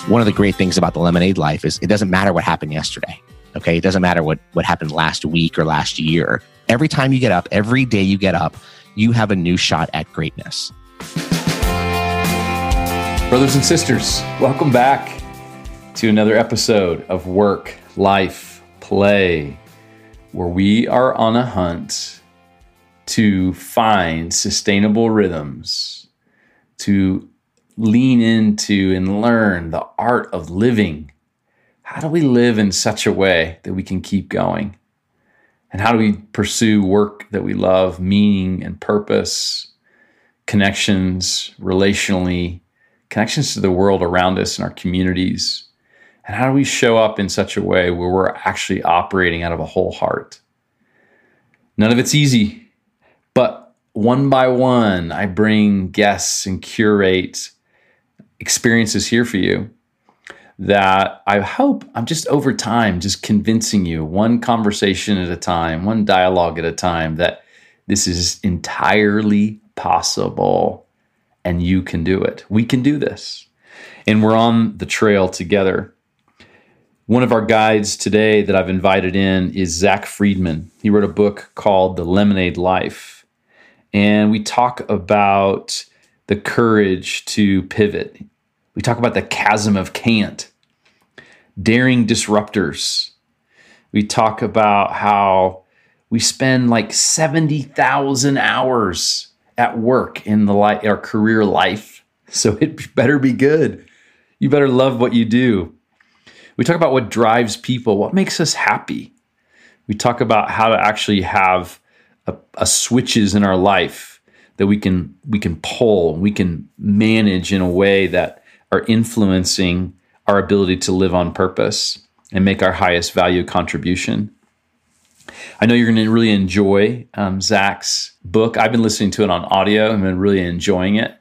One of the great things about the Lemonade life is it doesn't matter what happened yesterday. Okay. It doesn't matter what happened last week or last year. Every time you get up, every day you get up, you have a new shot at greatness. Brothers and sisters, welcome back to another episode of Work, Life, Play, where we are on a hunt to find sustainable rhythms, to lean into and learn the art of living. How do we live in such a way that we can keep going? And how do we pursue work that we love, meaning and purpose, connections relationally, connections to the world around us and our communities? And how do we show up in such a way where we're actually operating out of a whole heart? None of it's easy, but one by one, I bring guests and curate experiences here for you that I hope I'm just over time, just convincing you one conversation at a time, one dialogue at a time, that this is entirely possible and you can do it. We can do this. And we're on the trail together. One of our guides today that I've invited in is Zack Friedman. He wrote a book called The Lemonade Life. And we talk about the courage to pivot. We talk about the chasm of can't, daring disruptors. We talk about how we spend like 70,000 hours at work in our career life. So it better be good. You better love what you do. We talk about what drives people, what makes us happy. We talk about how to actually have a switches in our life that we can pull, we can manage in a way that are influencing our ability to live on purpose and make our highest value contribution. I know you're going to really enjoy Zack's book. I've been listening to it on audio and been really enjoying it.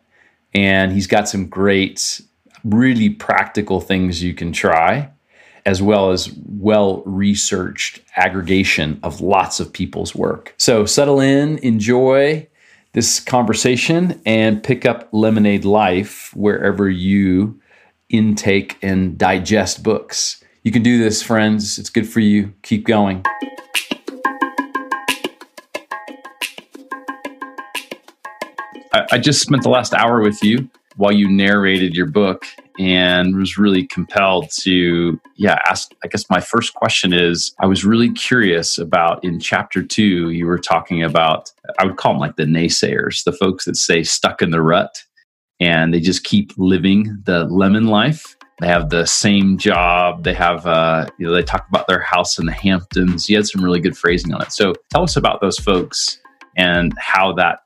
And he's got some great, really practical things you can try, as well as well-researched aggregation of lots of people's work. So settle in, enjoy this conversation, and pick up Lemonade Life wherever you intake and digest books. You can do this, friends. It's good for you. Keep going. I just spent the last hour with you while you narrated your book and was really compelled to, ask. I guess my first question is, I was really curious about in chapter 2, you were talking about, I would call them like the naysayers, the folks that say stuck in the rut and they just keep living the lemon life. They have the same job. They have, they talk about their house in the Hamptons. You had some really good phrasing on it. So tell us about those folks and how that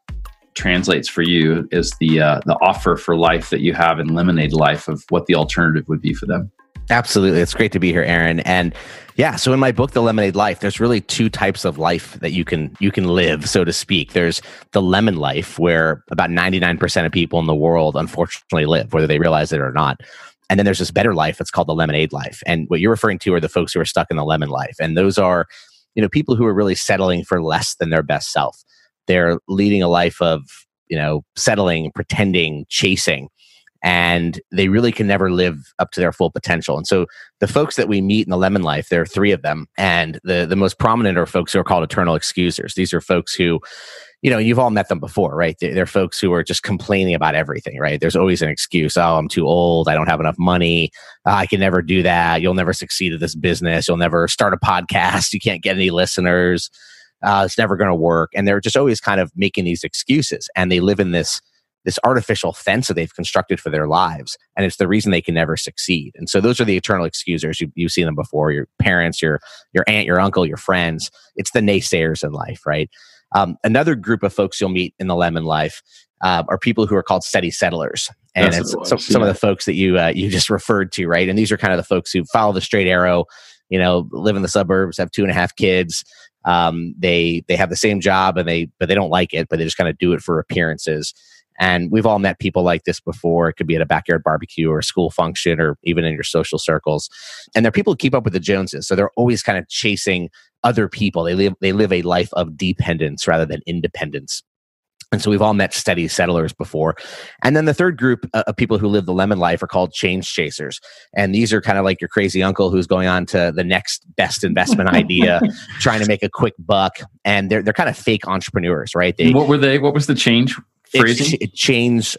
translates for you as the offer for life that you have in Lemonade Life of what the alternative would be for them. Absolutely. It's great to be here, Aaron. And so in my book, The Lemonade Life, there's really two types of life that you can live, so to speak. There's the lemon life, where about 99% of people in the world unfortunately live, whether they realize it or not. And then there's this better life that's called the lemonade life. And what you're referring to are the folks who are stuck in the lemon life. And those are, people who are really settling for less than their best self. They're leading a life of, settling, pretending, chasing, and they really can never live up to their full potential. And so the folks that we meet in the lemon life, there are 3 of them. And the most prominent are folks who are called eternal excusers. These are folks who, you've all met them before, right? They're folks who are just complaining about everything, right? There's always an excuse. Oh, I'm too old. I don't have enough money. I can never do that. You'll never succeed at this business. You'll never start a podcast. You can't get any listeners. It's never going to work. And they're just always kind of making these excuses. And they live in this artificial fence that they've constructed for their lives. And it's the reason they can never succeed. And so those are the eternal excusers. You've seen them before. Your parents, your aunt, your uncle, your friends. It's the naysayers in life, right? Another group of folks you'll meet in the lemon life are people who are called steady settlers. And it's some of the folks that you just referred to, right? And these are kind of the folks who follow the straight arrow, live in the suburbs, have 2.5 kids. They have the same job but they don't like it, but they just kind of do it for appearances. And we've all met people like this before. It could be at a backyard barbecue or a school function or even in your social circles. And they're people who keep up with the Joneses. So they're always kind of chasing other people. They live a life of dependence rather than independence. And so we've all met steady settlers before. And then the third group of people who live the lemon life are called change chasers. And these are kind of like your crazy uncle who's going on to the next best investment idea, trying to make a quick buck. And they're kind of fake entrepreneurs, right? What were they? What was the change phrasing? Change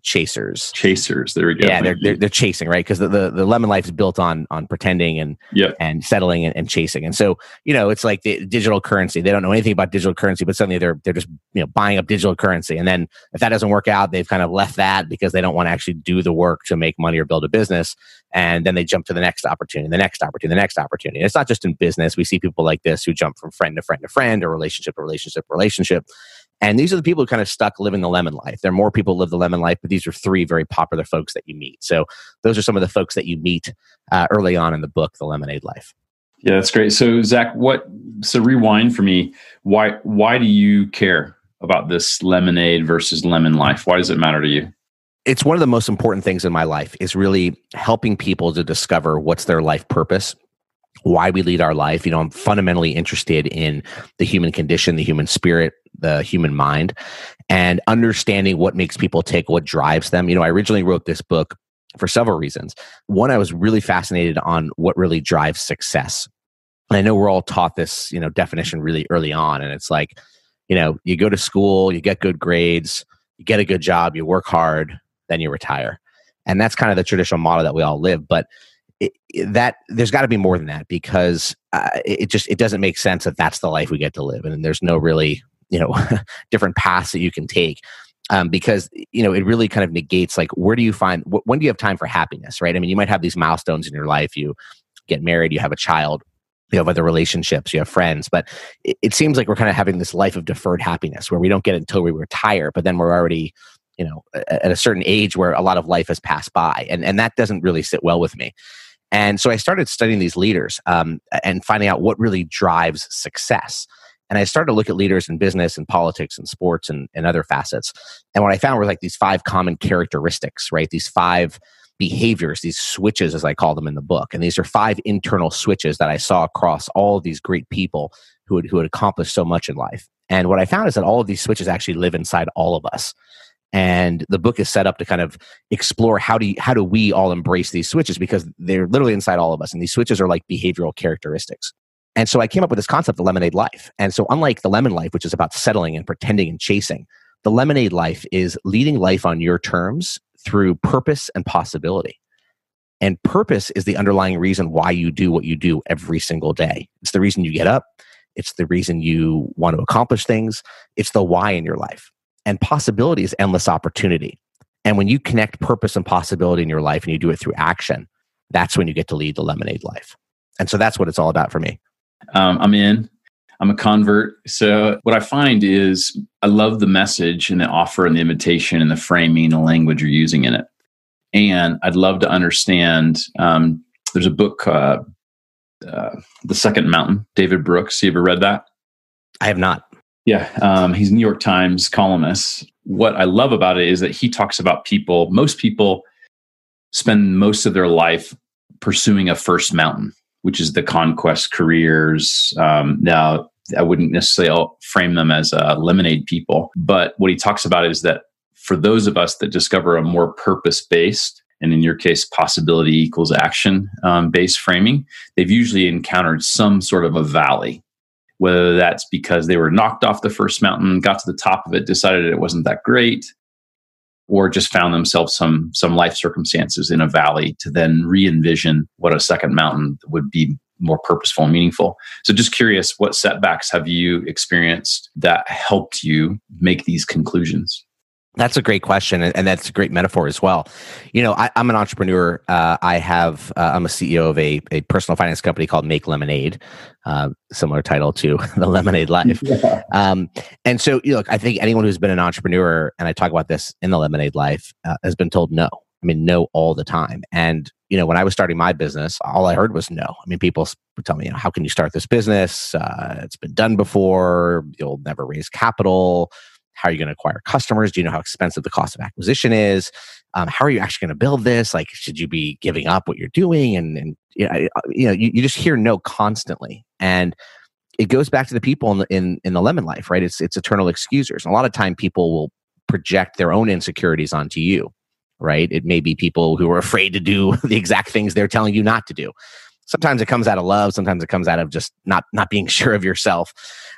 chasers. Chasers. There we go. Yeah, they're chasing, right? Because the lemon life is built on pretending and settling and chasing. And so, it's like the digital currency. They don't know anything about digital currency, but suddenly they're just buying up digital currency. And then if that doesn't work out, they've kind of left that because they don't want to actually do the work to make money or build a business. And then they jump to the next opportunity, the next opportunity, the next opportunity. And it's not just in business. We see people like this who jump from friend to friend to friend, or relationship to relationship to relationship. And these are the people who kind of stuck living the lemon life. There are more people who live the lemon life, but these are three very popular folks that you meet. So those are some of the folks that you meet early on in the book, The Lemonade Life. Yeah, that's great. So Zach, so rewind for me. Why do you care about this lemonade versus lemon life? Why does it matter to you? It's one of the most important things in my life, is really helping people to discover what's their life purpose, why we lead our life. I'm fundamentally interested in the human condition, the human spirit, the human mind, and understanding what makes people tick, what drives them. I originally wrote this book for several reasons. One, I was really fascinated on what really drives success. And I know we're all taught this, definition really early on. And it's like, you go to school, you get good grades, you get a good job, you work hard, then you retire. And that's kind of the traditional model that we all live. But that there's got to be more than that, because it doesn't make sense that that's the life we get to live. And there's no really, different paths that you can take. Because, it really kind of negates, like, where do you find, when do you have time for happiness, right? I mean, you might have these milestones in your life. You get married, you have a child, you have other relationships, you have friends, but it seems like we're kind of having this life of deferred happiness where we don't get it until we retire, but then we're already, at a certain age where a lot of life has passed by. And that doesn't really sit well with me. And so I started studying these leaders and finding out what really drives success. And I started to look at leaders in business and politics and sports and other facets. And what I found were like these 5 common characteristics, right? These 5 behaviors, these switches, as I call them in the book. And these are 5 internal switches that I saw across all of these great people who had accomplished so much in life. And what I found is that all of these switches actually live inside all of us. And the book is set up to kind of explore how do we all embrace these switches, because they're literally inside all of us. And these switches are like behavioral characteristics. And so I came up with this concept, the lemonade life. And so unlike the lemon life, which is about settling and pretending and chasing, the lemonade life is leading life on your terms through purpose and possibility. And purpose is the underlying reason why you do what you do every single day. It's the reason you get up. It's the reason you want to accomplish things. It's the why in your life. And possibility is endless opportunity. And when you connect purpose and possibility in your life and you do it through action, that's when you get to lead the lemonade life. And so that's what it's all about for me. I'm in. I'm a convert. So what I find is I love the message and the offer and the invitation and the framing and the language you're using in it. And I'd love to understand, there's a book, The Second Mountain, David Brooks. You ever read that? I have not. Yeah. He's a New York Times columnist. What I love about it is that he talks about most people spend most of their life pursuing a first mountain, which is the conquest careers. Now, I wouldn't necessarily frame them as lemonade people, but what he talks about is that for those of us that discover a more purpose-based, and in your case, possibility equals action based framing, they've usually encountered some sort of a valley, whether that's because they were knocked off the first mountain, got to the top of it, decided it wasn't that great, or just found themselves some life circumstances in a valley to then re-envision what a second mountain would be more purposeful and meaningful. So just curious, what setbacks have you experienced that helped you make these conclusions? That's a great question, and that's a great metaphor as well. I'm an entrepreneur. I'm a CEO of a personal finance company called Make Lemonade, similar title to the Lemonade Life. Yeah. And so, I think anyone who's been an entrepreneur, and I talk about this in the Lemonade Life, has been told no. I mean, no all the time. And when I was starting my business, all I heard was no. I mean, people would tell me, how can you start this business? It's been done before. You'll never raise capital. How are you going to acquire customers? Do you know how expensive the cost of acquisition is? How are you actually going to build this? Like, should you be giving up what you're doing? And you just hear no constantly. And it goes back to the people in the lemon life, right? It's eternal excusers. And a lot of time people will project their own insecurities onto you, right? It may be people who are afraid to do the exact things they're telling you not to do. Sometimes it comes out of love. Sometimes it comes out of just not being sure of yourself.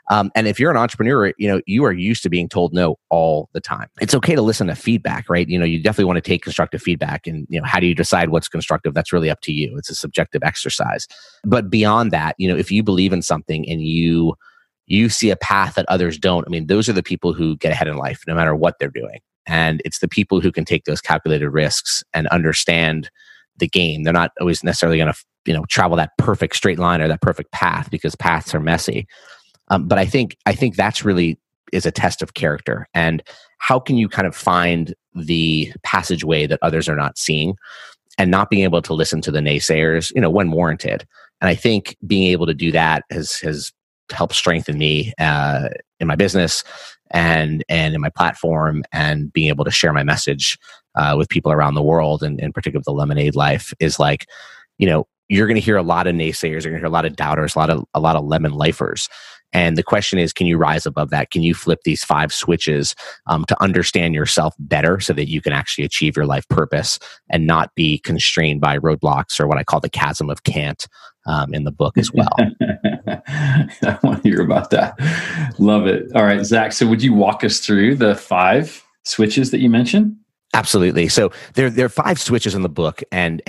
And if you're an entrepreneur, you are used to being told no all the time. It's okay to listen to feedback, right? You definitely want to take constructive feedback, and how do you decide what's constructive? That's really up to you. It's a subjective exercise. But beyond that, if you believe in something and you see a path that others don't, those are the people who get ahead in life, no matter what they're doing. And it's the people who can take those calculated risks and understand the game. They're not always necessarily going to travel that perfect straight line or that perfect path, because paths are messy. But I think that's really is a test of character. And how can you kind of find the passageway that others are not seeing, and not being able to listen to the naysayers, when warranted. And I think being able to do that has helped strengthen me in my business and in my platform, and being able to share my message with people around the world, and in particular the Lemonade life, is like, you're going to hear a lot of naysayers, you're going to hear a lot of doubters, a lot of lemon lifers. And the question is, can you rise above that? Can you flip these 5 switches to understand yourself better, so that you can actually achieve your life purpose and not be constrained by roadblocks, or what I call the chasm of can't in the book as well. I want to hear about that. Love it. All right, Zach. So would you walk us through the 5 switches that you mentioned? Absolutely. So there are 5 switches in the book, and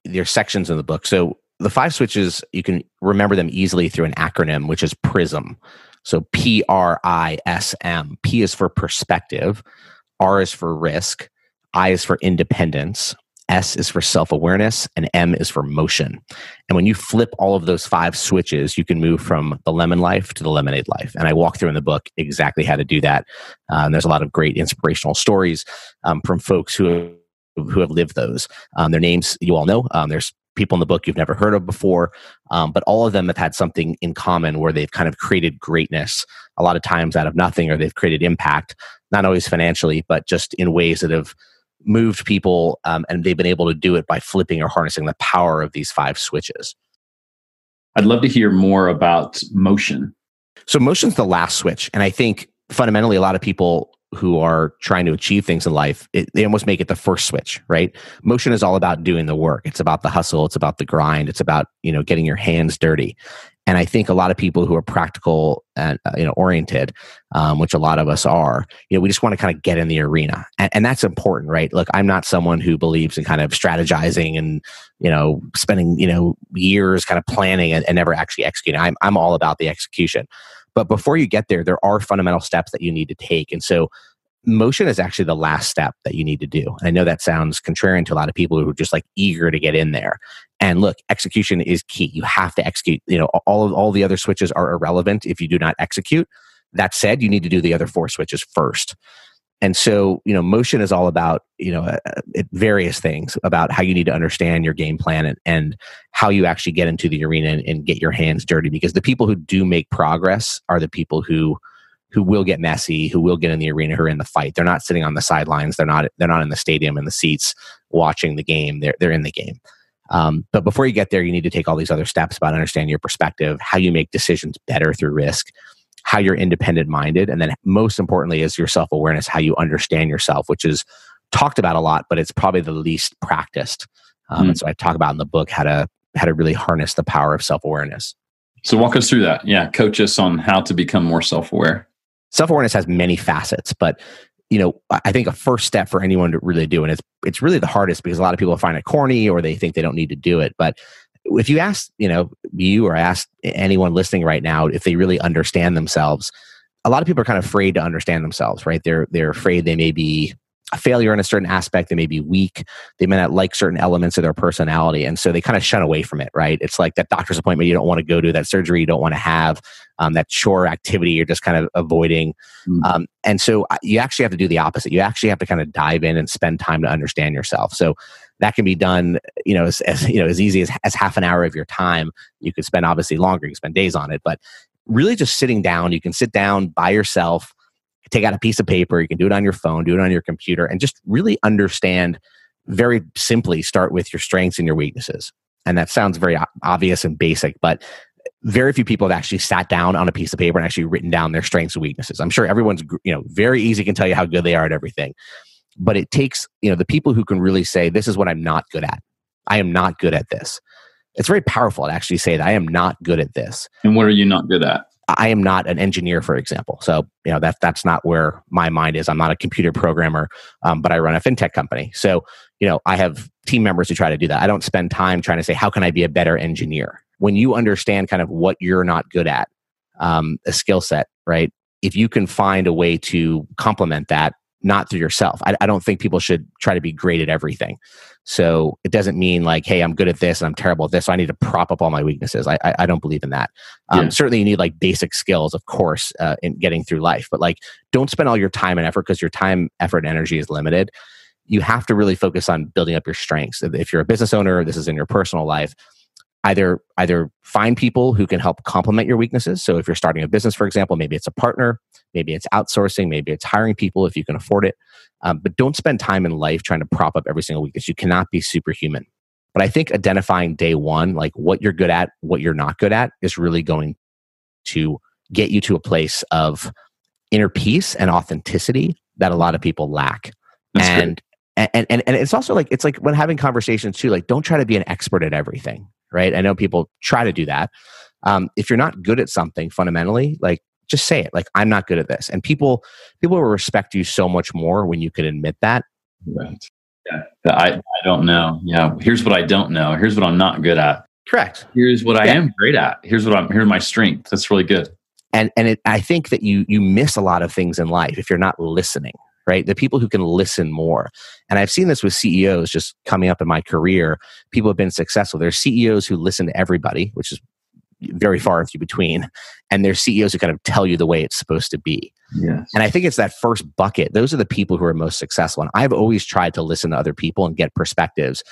there are sections in the book. So the 5 switches, you can remember them easily through an acronym, which is PRISM. So PRISM. P is for perspective, R is for risk, I is for independence, S is for self-awareness, and M is for motion. And when you flip all of those 5 switches, you can move from the lemon life to the lemonade life. And I walk through in the book exactly how to do that. And there's a lot of great inspirational stories from folks who have lived those. Their names you all know. There's people in the book you've never heard of before, but all of them have had something in common, where they've kind of created greatness a lot of times out of nothing, or they've created impact, not always financially, but just in ways that have moved people, and they've been able to do it by flipping or harnessing the power of these 5 switches. I'd love to hear more about motion. So motion's the last switch. And I think fundamentally, a lot of people who are trying to achieve things in life, they almost make it the first switch, right? Motion is all about doing the work. It's about the hustle. It's about the grind. It's about, getting your hands dirty. And I think a lot of people who are practical and oriented, which a lot of us are, we just want to kind of get in the arena, and that's important, right? Look, I'm not someone who believes in kind of strategizing and spending years kind of planning and never actually executing. I'm all about the execution. But before you get there, there are fundamental steps that you need to take, and so motion is actually the last step that you need to do. And I know that sounds contrarian to a lot of people who are just like eager to get in there. And look, execution is key. You have to execute. All the other switches are irrelevant if you do not execute. That said, you need to do the other 4 switches first. And so, motion is all about, various things about how you need to understand your game plan and how you actually get into the arena and get your hands dirty. Because the people who do make progress are the people who will get messy, who will get in the arena, who are in the fight. They're not sitting on the sidelines. They're not in the stadium in the seats watching the game. They're in the game. But before you get there, you need to take all these other steps about understanding your perspective, how you make decisions better through risk, how you're independent minded, and then most importantly is your self-awareness, how you understand yourself, which is talked about a lot, but it's probably the least practiced. And so I talk about in the book how to really harness the power of self-awareness. So walk us through that. Yeah, coach us on how to become more self-aware. Self-awareness has many facets, but I think a first step for anyone to really do, and it's really the hardest because a lot of people find it corny or they think they don't need to do it. But if you ask, you or ask anyone listening right now if they really understand themselves, a lot of people are kind of afraid to understand themselves, right? They're afraid they may be a failure in a certain aspect. They may be weak. They may not like certain elements of their personality. And so they kind of shun away from it, right? It's like that doctor's appointment you don't want to go to, that surgery you don't want to have, that chore activity you're just kind of avoiding. And so you actually have to do the opposite. You actually have to kind of dive in and spend time to understand yourself. So that can be done, as easy as half an hour of your time. You could spend obviously longer. You can spend days on it, but really just sitting down. You can sit down by yourself, take out a piece of paper. You can do it on your phone, do it on your computer, and just really understand. Very simply, start with your strengths and your weaknesses. And that sounds very obvious and basic, but very few people have actually sat down on a piece of paper and actually written down their strengths and weaknesses. I'm sure everyone's, very easy can tell you how good they are at everything. But it takes, the people who can really say, this is what I'm not good at. I am not good at this. It's very powerful to actually say that I am not good at this. And what are you not good at? I am not an engineer, for example. So, that's not where my mind is. I'm not a computer programmer, but I run a fintech company. So, I have team members who try to do that. I don't spend time trying to say, how can I be a better engineer? When you understand kind of what you're not good at, a skill set, right? If you can find a way to complement that, not through yourself. I don't think people should try to be great at everything. So it doesn't mean like, hey, I'm good at this and I'm terrible at this, so I need to prop up all my weaknesses. I don't believe in that. Certainly you need like basic skills, of course, in getting through life. But like, don't spend all your time and effort, because your time, effort, and energy is limited. You have to really focus on building up your strengths. If you're a business owner, this is in your personal life, either find people who can help complement your weaknesses. So if you're starting a business, for example, maybe it's a partner, maybe it's outsourcing, maybe it's hiring people if you can afford it. But don't spend time in life trying to prop up every single weakness. You cannot be superhuman. But I think identifying day one, like what you're good at, what you're not good at, is really going to get you to a place of inner peace and authenticity that a lot of people lack. And it's also like, it's like when having conversations too, like don't try to be an expert at everything, right? I know people try to do that. If you're not good at something fundamentally, like just say it, like, I'm not good at this. And people will respect you so much more when you can admit that. Right. Yeah. I don't know. Yeah. Here's what I don't know. Here's what I'm not good at. Correct. Here's what I am great at. Here's my strength. That's really good. And I think that you miss a lot of things in life if you're not listening, right? The people who can listen more. And I've seen this with CEOs just coming up in my career. People have been successful. There's CEOs who listen to everybody, which is very far and few between. And there's CEOs who kind of tell you the way it's supposed to be. Yes. And I think it's that first bucket. Those are the people who are most successful. And I've always tried to listen to other people and get perspectives.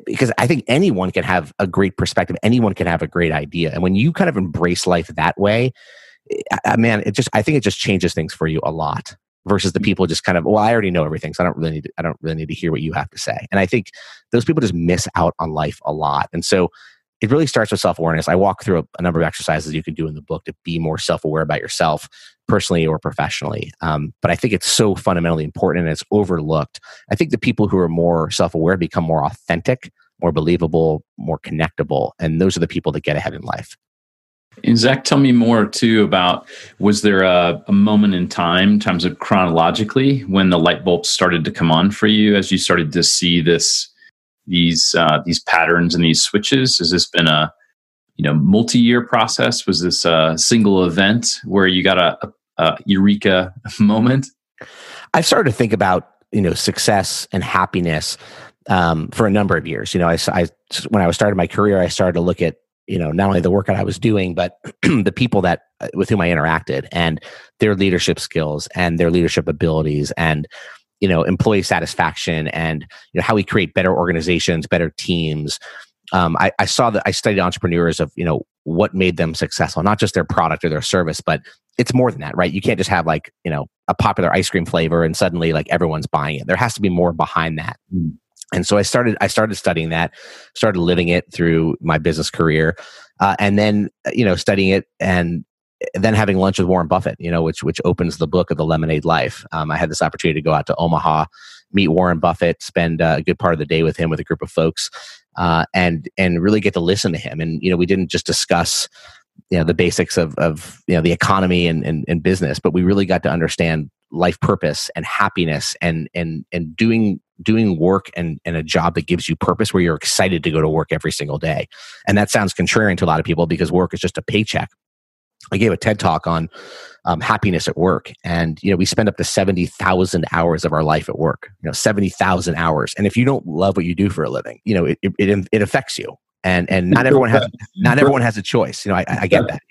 Because I think anyone can have a great perspective. Anyone can have a great idea. And when you kind of embrace life that way, man, I think it just changes things for you a lot. Versus the people just kind of, well, I already know everything, so I don't really need to hear what you have to say. And I think those people just miss out on life a lot. And so it really starts with self-awareness. I walk through a number of exercises you can do in the book to be more self-aware about yourself, personally or professionally. But I think it's so fundamentally important and it's overlooked. I think the people who are more self-aware become more authentic, more believable, more connectable. And those are the people that get ahead in life. And Zach, tell me more too about, was there a moment in time, in terms of chronologically, when the light bulbs started to come on for you as you started to see these patterns and these switches? Has this been a multi-year process? Was this a single event where you got a eureka moment? I've started to think about success and happiness for a number of years. When I was starting my career, I started to look at not only the work that I was doing, but the people with whom I interacted and their leadership skills and their leadership abilities and, employee satisfaction and, how we create better organizations, better teams. I studied entrepreneurs of, what made them successful, not just their product or their service, but it's more than that, right? You can't just have a popular ice cream flavor and suddenly everyone's buying it. There has to be more behind that. Mm. And so I started studying that, started living it through my business career, and then studying it, and then having lunch with Warren Buffett, which opens the book of The Lemonade Life. I had this opportunity to go out to Omaha, meet Warren Buffett, spend a good part of the day with him with a group of folks, and really get to listen to him. And we didn't just discuss the basics of the economy and business, but we really got to understand life purpose and happiness and doing work and a job that gives you purpose, where you're excited to go to work every single day. And that sounds contrarian to a lot of people because work is just a paycheck. I gave a TED talk on happiness at work, and we spend up to 70,000 hours of our life at work. 70,000 hours, and if you don't love what you do for a living, it affects you. And not everyone has a choice. I get that.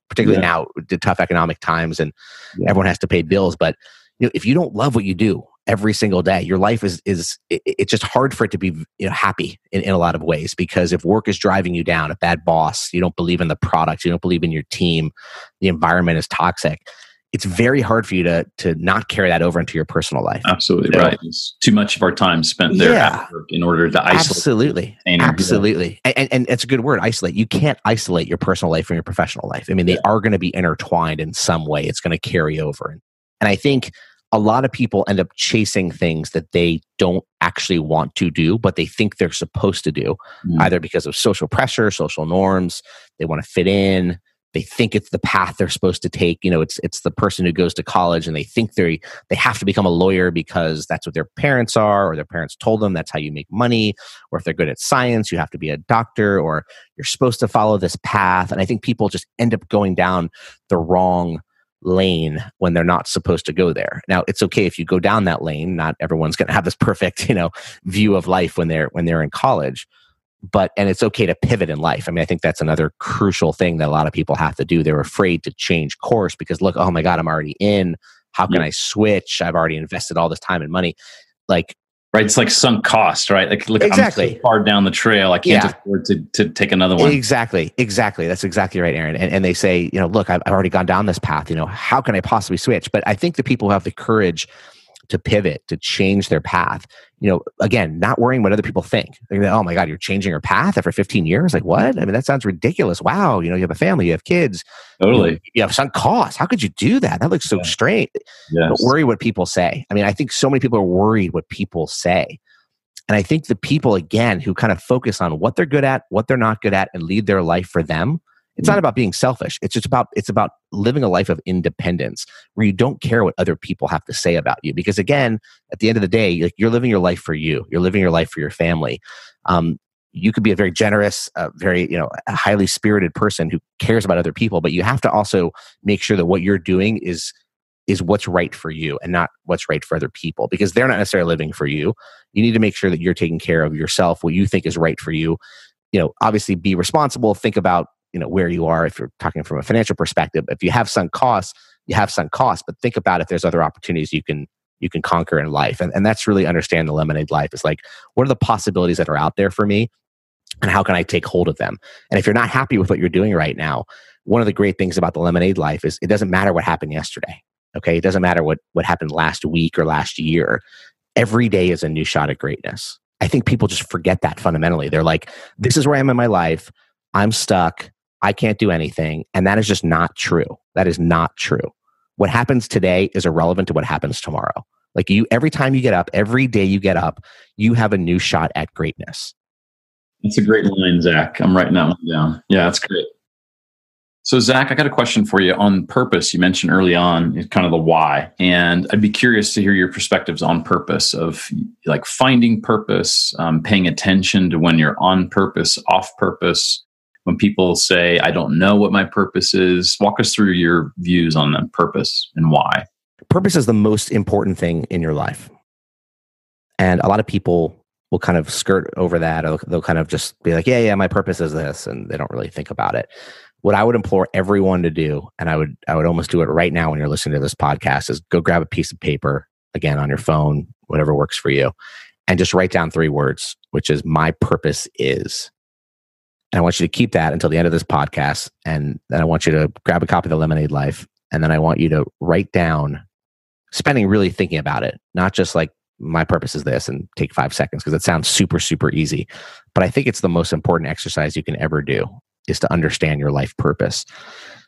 Particularly now, the tough economic times, and everyone has to pay bills. But if you don't love what you do every single day, your life it's just hard for it to be happy in a lot of ways. Because if work is driving you down, a bad boss, you don't believe in the product, you don't believe in your team, the environment is toxic. it's very hard for you to not carry that over into your personal life. Absolutely right. It's too much of our time spent there at work in order to isolate. Absolutely. And it's a good word, isolate. You can't isolate your personal life from your professional life. I mean, they are going to be intertwined in some way. It's going to carry over. And I think a lot of people end up chasing things that they don't actually want to do, but they think they're supposed to do, either because of social pressure, social norms, they want to fit in. They think it's the path they're supposed to take. It's the person who goes to college and they think they have to become a lawyer because that's what their parents are, or their parents told them that's how you make money. Or if they're good at science, you have to be a doctor, or you're supposed to follow this path. And I think people just end up going down the wrong lane when they're not supposed to go there. Now, it's okay if you go down that lane. Not everyone's going to have this perfect, view of life when they're in college. And it's okay to pivot in life. I mean, I think that's another crucial thing that a lot of people have to do. They're afraid to change course because, look, oh my God, I'm already in. How can I switch? I've already invested all this time and money. Right. It's like sunk cost, right? Like, look, exactly. I'm so far down the trail. I can't afford to take another one. Exactly. That's exactly right, Aaron. And they say, look, I've already gone down this path. How can I possibly switch? But I think the people who have the courage to pivot, to change their path, again, not worrying what other people think. They're like, oh my God, you're changing your path after 15 years? Like, what? I mean, that sounds ridiculous. Wow. You have a family, you have kids. Totally. You have sunk costs. How could you do that? That looks so strange. Yes. Don't worry what people say. I mean, I think so many people are worried what people say. And I think the people, again, who kind of focus on what they're good at, what they're not good at, and lead their life for them, it's not about being selfish. It's about living a life of independence where you don't care what other people have to say about you. Because again, at the end of the day, you're living your life for you. You're living your life for your family. You could be a very generous, very a highly spirited person who cares about other people, but you have to also make sure that what you're doing is what's right for you and not what's right for other people, because they're not necessarily living for you. You need to make sure that you're taking care of yourself, what you think is right for you. Obviously be responsible. Think about where you are. If you're talking from a financial perspective, if you have sunk costs, you have sunk costs, but think about if there's other opportunities you can conquer in life. And that's really understand the lemonade life. It's like, what are the possibilities that are out there for me and how can I take hold of them? And if you're not happy with what you're doing right now, one of the great things about the lemonade life is it doesn't matter what happened yesterday. Okay. It doesn't matter what happened last week or last year. Every day is a new shot at greatness. I think people just forget that fundamentally. They're like, this is where I am in my life. I'm stuck. I can't do anything. And that is just not true. That is not true. What happens today is irrelevant to what happens tomorrow. Like every time you get up, every day you get up, you have a new shot at greatness. That's a great line, Zach. I'm writing that one down. Yeah, that's great. So Zach, I got a question for you on purpose. You mentioned early on kind of the why, and I'd be curious to hear your perspectives on purpose, of like finding purpose, paying attention to when you're on purpose, off purpose. When people say, I don't know what my purpose is, walk us through your views on that purpose and why. Purpose is the most important thing in your life. And a lot of people will kind of skirt over that. Or they'll kind of just be like, yeah, my purpose is this. And they don't really think about it. What I would implore everyone to do, and I would almost do it right now when you're listening to this podcast, is go grab a piece of paper, again, on your phone, whatever works for you, and just write down 3 words, which is my purpose is. And I want you to keep that until the end of this podcast. And then I want you to grab a copy of The Lemonade Life. And then I want you to write down, spending really thinking about it, not just like my purpose is this and take 5 seconds, because it sounds super, super easy. But I think it's the most important exercise you can ever do, is to understand your life purpose.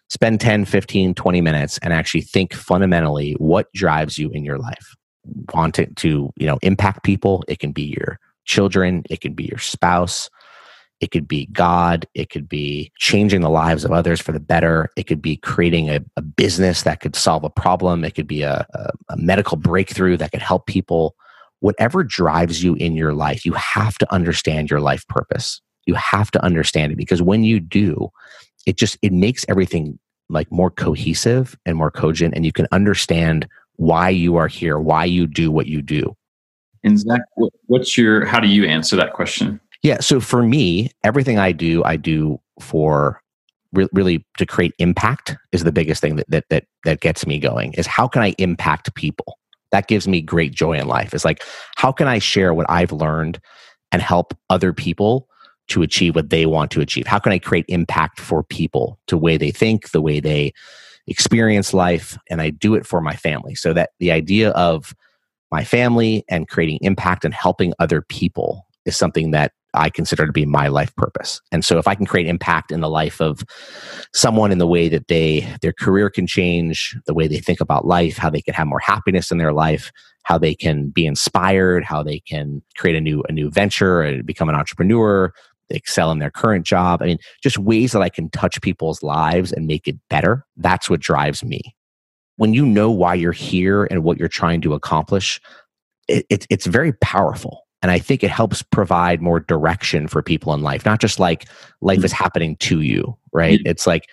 Spend 10, 15, 20 minutes and actually think fundamentally what drives you in your life. Want it to, impact people. It can be your children. It can be your spouse. It could be God. It could be changing the lives of others for the better. It could be creating a business that could solve a problem. It could be a medical breakthrough that could help people. Whatever drives you in your life, you have to understand your life purpose. You have to understand it, because when you do, it makes everything like more cohesive and more cogent, and you can understand why you are here, why you do what you do. And Zach, how do you answer that question? Yeah. So for me, everything I do for really to create impact is the biggest thing that gets me going, is how can I impact people? That gives me great joy in life. It's like, how can I share what I've learned and help other people to achieve what they want to achieve? How can I create impact for people, to the way they think, the way they experience life, and I do it for my family. So that the idea of my family and creating impact and helping other people is something that I consider to be my life purpose. And so if I can create impact in the life of someone in the way that their career can change, the way they think about life, how they can have more happiness in their life, how they can be inspired, how they can create a new venture and become an entrepreneur, excel in their current job. I mean, just ways that I can touch people's lives and make it better. That's what drives me. When you know why you're here and what you're trying to accomplish, it's very powerful. And I think it helps provide more direction for people in life, not just like life is happening to you, right? It's like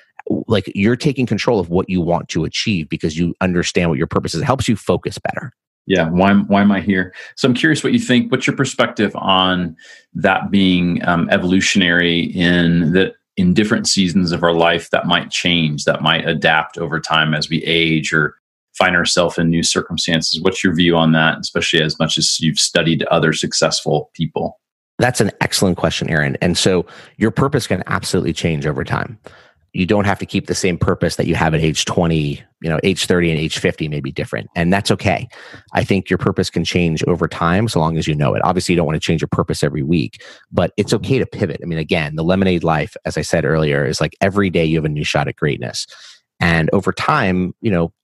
you're taking control of what you want to achieve because you understand what your purpose is. It helps you focus better. Yeah. Why am I here? So I'm curious what you think. What's your perspective on that being evolutionary in different seasons of our life that might change, that might adapt over time as we age or find ourselves in new circumstances? What's your view on that, especially as much as you've studied other successful people? That's an excellent question, Aaron. And so your purpose can absolutely change over time. You don't have to keep the same purpose that you have at age 20, age 30 and age 50 may be different. And that's okay. I think your purpose can change over time so long as you know it. Obviously, you don't want to change your purpose every week, but it's okay to pivot. I mean, again, the lemonade life, as I said earlier, is like every day you have a new shot at greatness. And over time,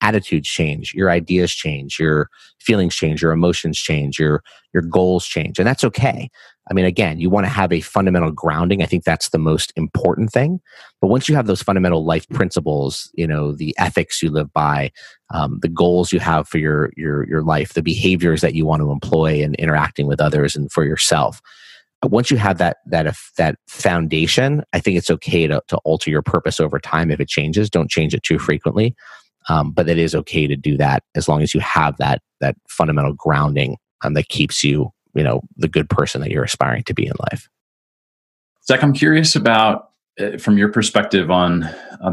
attitudes change, your ideas change, your feelings change, your emotions change, your goals change. And that's okay. I mean, again, you want to have a fundamental grounding. I think that's the most important thing. But once you have those fundamental life principles, the ethics you live by, the goals you have for your life, the behaviors that you want to employ in interacting with others and for yourself. Once you have that foundation, I think it's okay to alter your purpose over time if it changes. Don't change it too frequently, but it is okay to do that as long as you have that fundamental grounding that keeps you, the good person that you're aspiring to be in life. Zach, I'm curious about, from your perspective on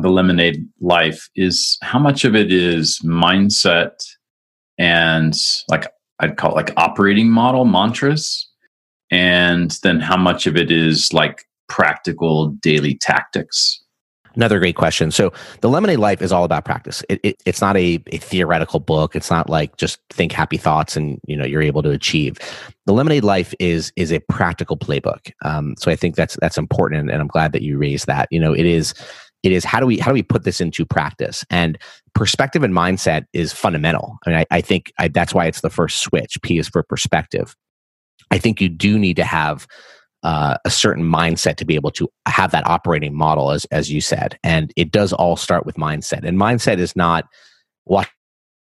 the lemonade life, is how much of it is mindset and I'd call it operating model mantras, and then how much of it is practical daily tactics? Another great question. So the Lemonade Life is all about practice. It's not a theoretical book. It's not like just think happy thoughts and you're able to achieve. The Lemonade Life is a practical playbook. So I think that's important, and I'm glad that you raised that. It is how do we put this into practice? And perspective and mindset is fundamental. I mean, I think that's why it's the first switch. P is for perspective. I think you do need to have a certain mindset to be able to have that operating model, as you said. And it does all start with mindset. And mindset is not watch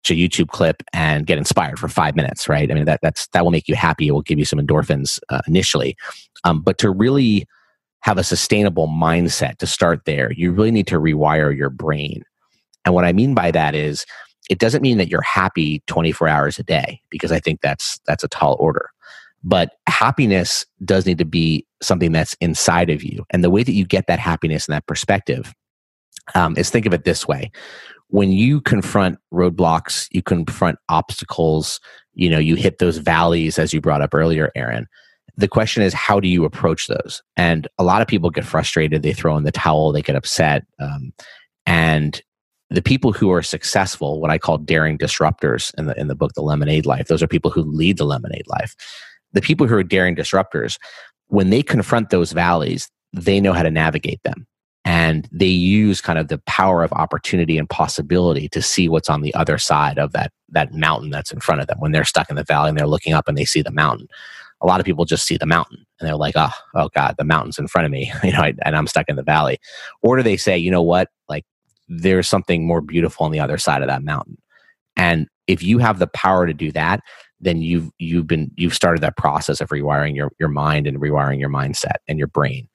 a YouTube clip and get inspired for 5 minutes, right? I mean, that will make you happy. It will give you some endorphins initially. But to really have a sustainable mindset, to start there, you really need to rewire your brain. And what I mean by that is, it doesn't mean that you're happy 24 hours a day, because I think that's a tall order. But happiness does need to be something that's inside of you. And the way that you get that happiness and that perspective is, think of it this way. When you confront roadblocks, you confront obstacles, you hit those valleys, as you brought up earlier, Aaron. The question is, how do you approach those? And a lot of people get frustrated. They throw in the towel. They get upset. And the people who are successful, what I call daring disruptors in the book, The Lemonade Life, those are people who lead the Lemonade Life. The people who are daring disruptors, when they confront those valleys, they know how to navigate them. And they use kind of the power of opportunity and possibility to see what's on the other side of that mountain that's in front of them. When they're stuck in the valley and they're looking up and they see the mountain, a lot of people just see the mountain and they're like, oh God, the mountain's in front of me, and I'm stuck in the valley. Or do they say, you know what, there's something more beautiful on the other side of that mountain? And if you have the power to do that, then you've started that process of rewiring your mind and rewiring your mindset and your brain.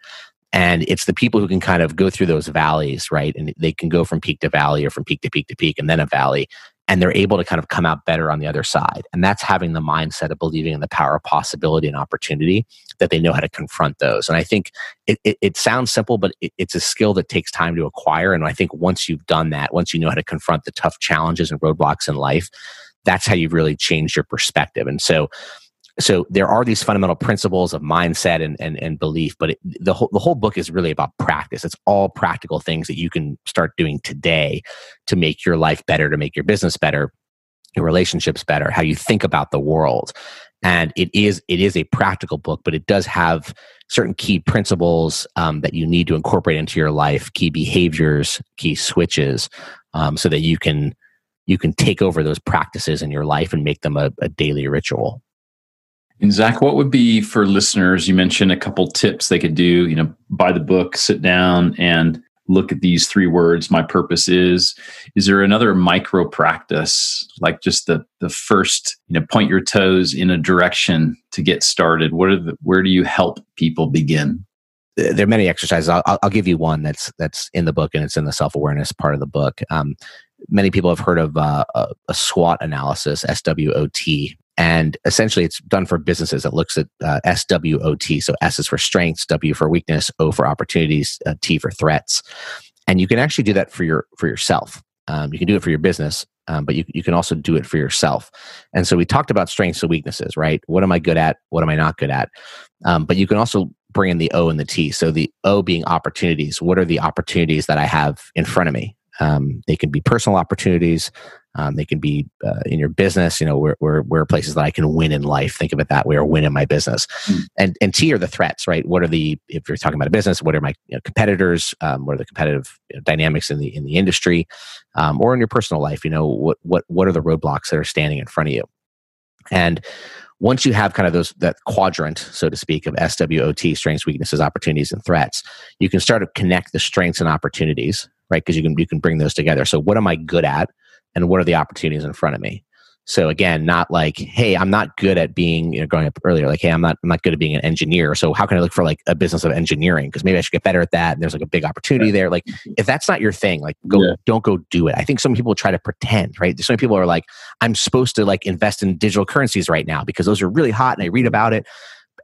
And it's the people who can kind of go through those valleys, right? And they can go from peak to valley, or from peak to peak to peak, and then a valley. And they're able to kind of come out better on the other side. And that's having the mindset of believing in the power of possibility and opportunity, that they know how to confront those. And I think it sounds simple, but it's a skill that takes time to acquire. And I think once you've done that, once you know how to confront the tough challenges and roadblocks in life, that's how you've really changed your perspective. And so So there are these fundamental principles of mindset and belief, but the whole book is really about practice. It's all practical things that you can start doing today to make your life better, to make your business better, your relationships better, how you think about the world. And it is a practical book, but it does have certain key principles that you need to incorporate into your life, key behaviors, key switches, so that you can take over those practices in your life and make them a daily ritual. And Zack, what would be for listeners? You mentioned a couple tips they could do, buy the book, sit down and look at these 3 words, my purpose is. Is there another micro practice, like just the first, point your toes in a direction to get started? Where do you help people begin? There are many exercises. I'll give you one that's in the book, and it's in the self-awareness part of the book. Many people have heard of a SWOT analysis, SWOT. And essentially, it's done for businesses. It looks at SWOT. So S is for strengths, W for weakness, O for opportunities, T for threats. And you can actually do that for yourself. You can do it for your business, but you can also do it for yourself. And so we talked about strengths and weaknesses, right? What am I good at? What am I not good at? But you can also bring in the O and the T. So the O being opportunities. What are the opportunities that I have in front of me? They can be personal opportunities. They can be in your business, where places that I can win in life. Think of it that way, or win in my business. And T are the threats, right? If you're talking about a business, what are my competitors? What are the competitive dynamics in the industry, or in your personal life? What are the roadblocks that are standing in front of you? And once you have kind of that quadrant, so to speak, of SWOT, strengths, weaknesses, opportunities, and threats, you can start to connect the strengths and opportunities, right? Because you can bring those together. So what am I good at? And what are the opportunities in front of me? So again, not like, hey, I'm not good at being, growing up earlier, like, hey, I'm not good at being an engineer. So how can I look for like a business of engineering? Because maybe I should get better at that. And there's like a big opportunity there. Like, if that's not your thing, like don't go do it. I think some people try to pretend, right? Some people are like, I'm supposed to like invest in digital currencies right now because those are really hot and I read about it.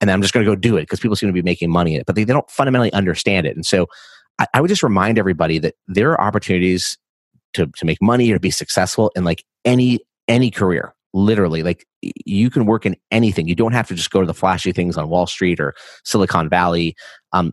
And then I'm just going to go do it because people seem to be making money in it, but they don't fundamentally understand it. And so I would just remind everybody that there are opportunities to make money or to be successful in like any career. Literally, like you can work in anything. You don't have to just go to the flashy things on Wall Street or Silicon Valley.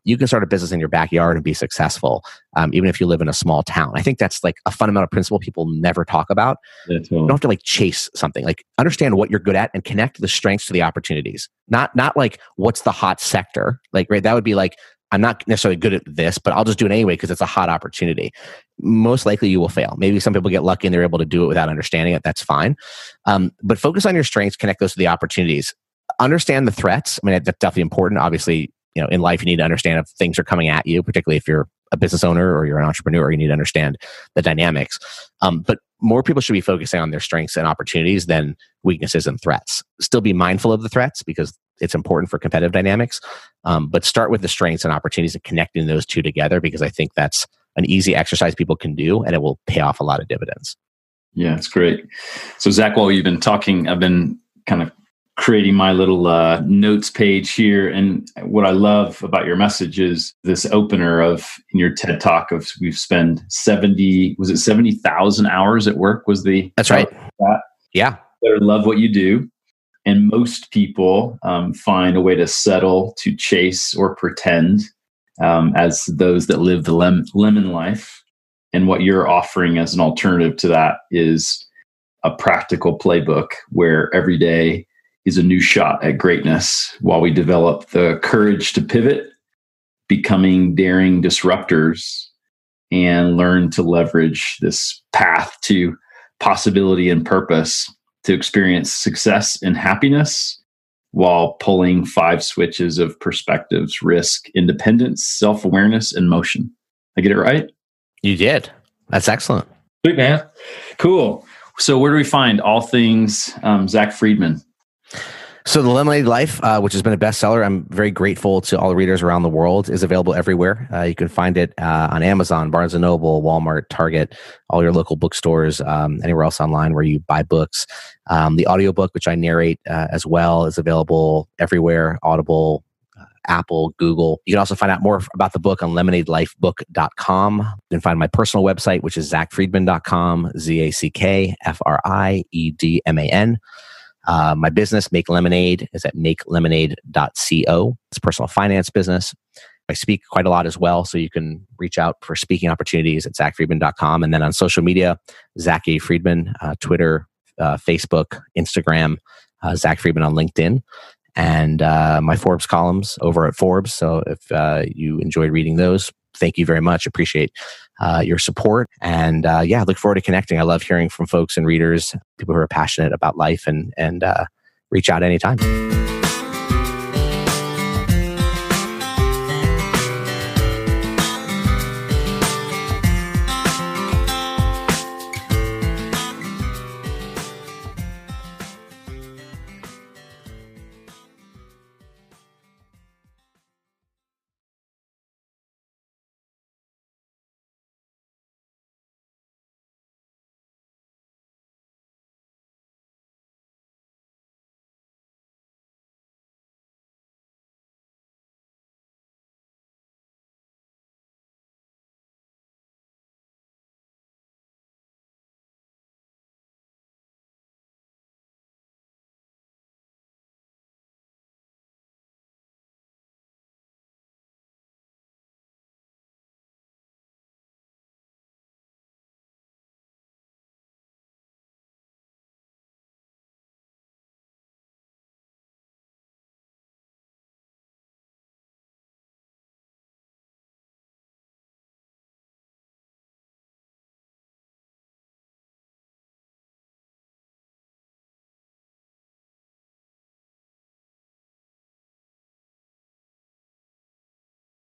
You can start a business in your backyard and be successful, even if you live in a small town. I think that's like a fundamental principle people never talk about. You don't have to like chase something. Like understand what you're good at and connect the strengths to the opportunities. Not like what's the hot sector. Like, right, that would be like, I'm not necessarily good at this, but I'll just do it anyway because it's a hot opportunity. Most likely you will fail. Maybe some people get lucky and they're able to do it without understanding it. That's fine. But focus on your strengths, connect those to the opportunities. Understand the threats. I mean, that's definitely important. Obviously, in life, you need to understand if things are coming at you, particularly if you're a business owner or you're an entrepreneur, you need to understand the dynamics. But more people should be focusing on their strengths and opportunities than weaknesses and threats. Still be mindful of the threats because it's important for competitive dynamics. But start with the strengths and opportunities and connecting those two together, because I think that's an easy exercise people can do and it will pay off a lot of dividends. Yeah, it's great. So Zack, while you've been talking, I've been kind of creating my little notes page here. And what I love about your message is this opener in your TED Talk of we've spent 70,000 hours at work That's right. Yeah. Better love what you do. And most people find a way to settle, to chase, or pretend as those that live the lemon life. And what you're offering as an alternative to that is a practical playbook where every day is a new shot at greatness while we develop the courage to pivot, becoming daring disruptors, and learn to leverage this path to possibility and purpose to experience success and happiness while pulling 5 switches of perspectives: risk, independence, self-awareness, and motion. I get it right? You did. That's excellent. Sweet, man. Cool. So where do we find all things Zack Friedman? So The Lemonade Life, which has been a bestseller, I'm very grateful to all readers around the world, is available everywhere. You can find it on Amazon, Barnes & Noble, Walmart, Target, all your local bookstores, anywhere else online where you buy books. The audiobook, which I narrate as well, is available everywhere: Audible, Apple, Google. You can also find out more about the book on lemonadelifebook.com. You can find my personal website, which is zackfriedman.com, ZackFriedman. My business, Make Lemonade, is at makelemonade.co. It's a personal finance business. I speak quite a lot as well, so you can reach out for speaking opportunities at zackfriedman.com. And then on social media, Zack A. Friedman, Twitter, Facebook, Instagram, Zack Friedman on LinkedIn, and my Forbes columns over at Forbes. So if you enjoyed reading those, thank you very much. Appreciate your support. And look forward to connecting. I love hearing from folks and readers, people who are passionate about life, and reach out anytime.